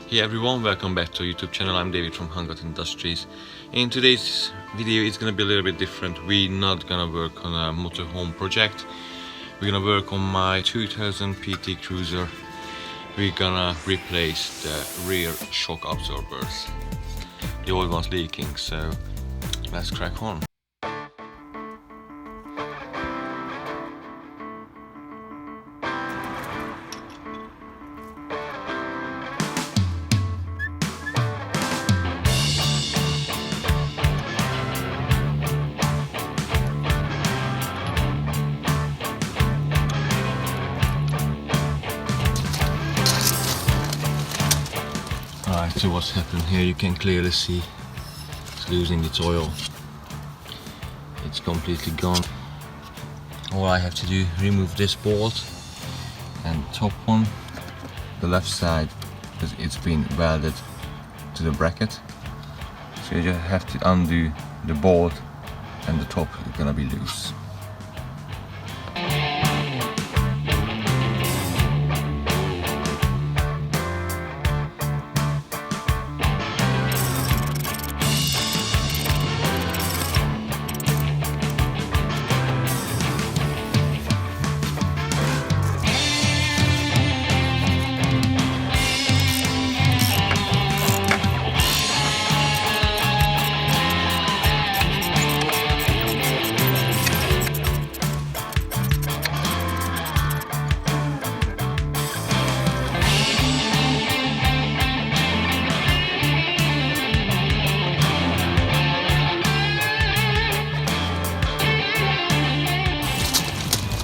Hey everyone, welcome back to our YouTube channel. I'm David from Hangat Industries. In today's video it's gonna be a little bit different. We're not gonna work on a motorhome project. We're gonna work on my 2000 PT Cruiser. We're gonna replace the rear shock absorbers. The old one's leaking, so let's crack on. Alright, so what's happened here, you can clearly see it's losing its oil. It's completely gone. All I have to do, remove this bolt and top one, the left side, because it's been welded to the bracket. So you just have to undo the bolt and the top is gonna be loose.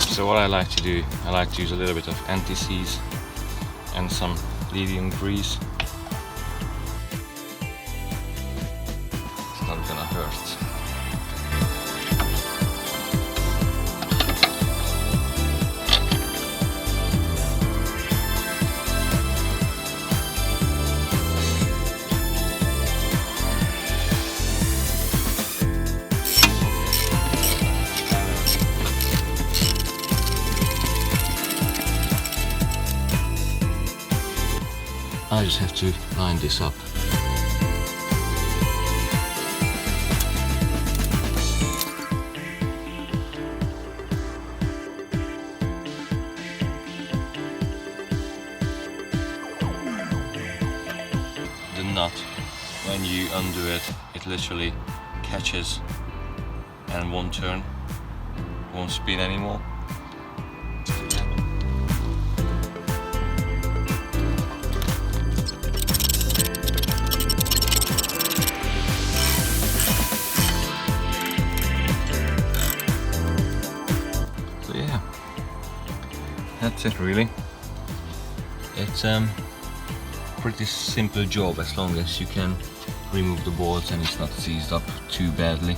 So what I like to do, I like to use a little bit of anti-seize and some leading grease. It's not gonna hurt. I just have to line this up. The nut, when you undo it, it literally catches and won't turn, won't spin anymore. Yeah, that's it really. It's pretty simple job as long as you can remove the bolts and it's not seized up too badly.